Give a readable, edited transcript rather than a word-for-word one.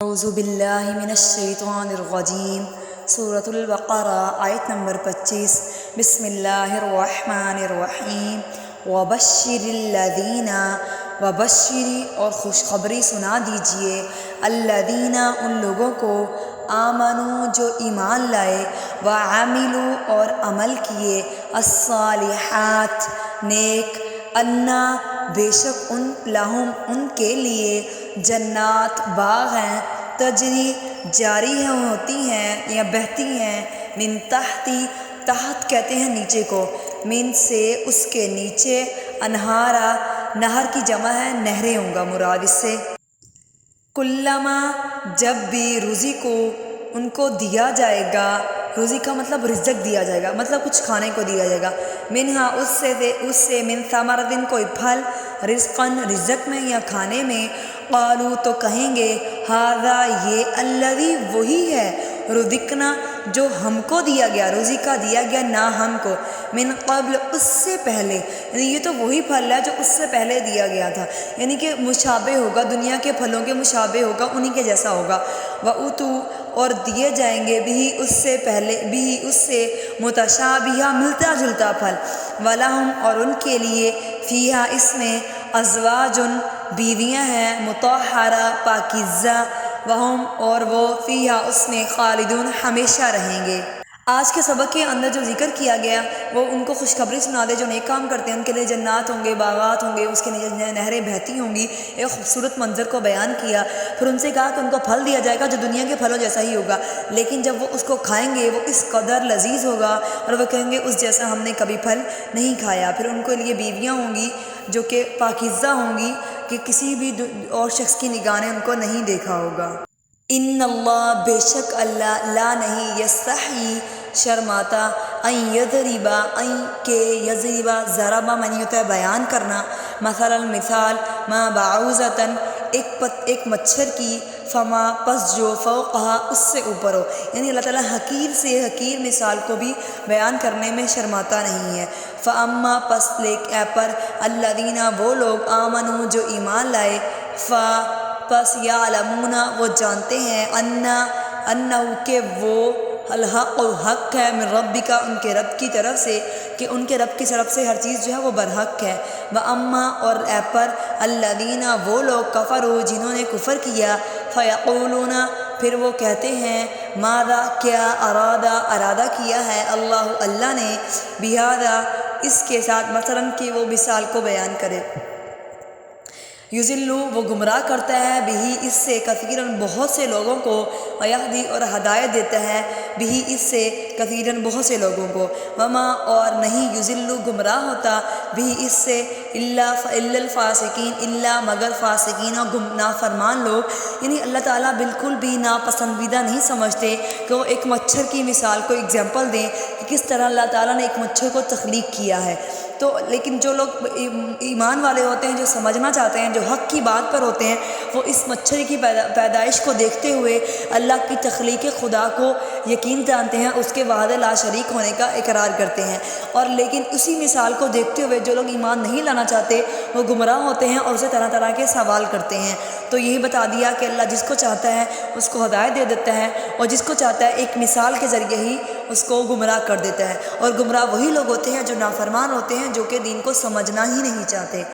اعوذ باللہ من الشیطان الرجیم سورۃ البقرہ آیت نمبر 25 بسم اللہ الرحمن الرحیم وبشر الذین وبشری اور خوشخبری سنا دیجئے الذین ان لوگوں کو آمنوا جو ایمان لائے وعملوا اور عمل کیے الصالحات نیک انا بے شک ان لہم ان کے لیے جنات باغ ہیں تجری جاری ہوتی ہیں یا بہتی ہیں من تحت کہتے ہیں نیچے کو من سے اس کے نیچے انہارا نہر کی جمع ہے نہریں ہوں گا مراد اس سے کلما جب بھی روزی کو ان کو دیا جائے گا روزی کا مطلب رزق دیا جائے گا مطلب کچھ کھانے کو دیا جائے گا منہا اس سے من ثمرۃ کوئی پھل رزقاً رزق میں یا کھانے میں قالو تو کہیں گے ھذا یہ الذی وہی ہے رزقنا جو ہم کو دیا گیا روزی کا دیا گیا نہ ہم کو من قبل اس سے پہلے یعنی یہ تو وہی پھل ہے جو اس سے پہلے دیا گیا تھا یعنی کہ مشابہ ہوگا دنیا کے پھلوں کے مشابہ ہوگا انہی کے جیسا ہوگا وَأُتُوا اور دیے جائیں گے بھی اس سے پہلے بھی اس سے متشابہہ ملتا جلتا پھل وَلَهُمْ اور ان کے لیے فیہا اس میں ازواج بیویاں ہیں مطہرہ پاکیزہ وہم اور وہ فیہا اس میں خالدون ہمیشہ رہیں گے۔ آج کے سبق کے اندر جو ذکر کیا گیا وہ ان کو خوشخبری سنا دے جو نیک کام کرتے ہیں ان کے لیے جنات ہوں گے باغات ہوں گے اس کے نیچے نہریں بہتی ہوں گی ایک خوبصورت منظر کو بیان کیا پھر ان سے کہا کہ ان کو پھل دیا جائے گا جو دنیا کے پھلوں جیسا ہی ہوگا لیکن جب وہ اس کو کھائیں گے وہ اس قدر لذیذ ہوگا اور وہ کہیں گے اس جیسا ہم نے کبھی پھل نہیں کھایا پھر ان کے لیے بیویاں ہوں گی جو کہ پاکیزہ ہوں گی کہ کسی بھی اور شخص کی نگاہ نے ان کو نہیں دیکھا ہوگا ان اللہ بے شک اللہ لا نہیں یستحیی شرماتا این یضربا این کے یضربا ضربا معنی ہوتا ہے بیان کرنا مثلا مثال ما بعوضتاً ایک مچھر کی فما پس جو فوقہا اس سے اوپر ہو یعنی اللہ تعالیٰ حقیر سے حقیر مثال کو بھی بیان کرنے میں شرماتا نہیں ہے فاما پس پر الذین وہ لوگ آمنوا جو ایمان لائے پس یعلمون وہ جانتے ہیں انہ کہ وہ الحق حق ہے من ربک ان کے رب کی طرف سے کہ ان کے رب کی طرف سے ہر چیز جو ہے وہ برحق ہے واما اور پر الذین وہ لوگ کفروا جنہوں نے کفر کیا فیقولون پھر وہ کہتے ہیں ماذا کیا ارادہ کیا ہے اللہ نے بہذا اس کے ساتھ مثلا کہ وہ مثال کو بیان کرے یضل وہ گمراہ کرتا ہے بھی اس سے کثیراً بہت سے لوگوں کو ویہدی اور ہدایت دیتا ہے بھی اس سے کثیراً بہت سے لوگوں کو وما اور نہیں یضل گمراہ ہوتا بھی اس سے الا الفاسقین الا مگر فاسقین اور نافرمان لوگ یعنی اللہ تعالیٰ بالکل بھی ناپسندیدہ نہیں سمجھتے کہ وہ ایک مچھر کی مثال کو اگزامپل دیں کہ کس طرح اللہ تعالیٰ نے ایک مچھر کو تخلیق کیا ہے تو لیکن جو لوگ ایمان والے ہوتے ہیں جو سمجھنا چاہتے ہیں جو حق کی بات پر ہوتے ہیں وہ اس مچھر کی پیدائش کو دیکھتے ہوئے اللہ کی تخلیق خدا کو یقین جانتے ہیں اس کے وحدہ لا شریک ہونے کا اقرار کرتے ہیں اور لیکن اسی مثال کو دیکھتے ہوئے جو لوگ ایمان نہیں لانا چاہتے وہ گمراہ ہوتے ہیں اور اسے طرح طرح کے سوال کرتے ہیں تو یہی بتا دیا کہ اللہ جس کو چاہتا ہے اس کو ہدایت دے دیتا ہے اور جس کو چاہتا ہے ایک مثال کے ذریعے ہی اس کو گمراہ کر دیتا ہے اور گمراہ وہی لوگ ہوتے ہیں جو نافرمان ہوتے ہیں جو کہ دین کو سمجھنا ہی نہیں چاہتے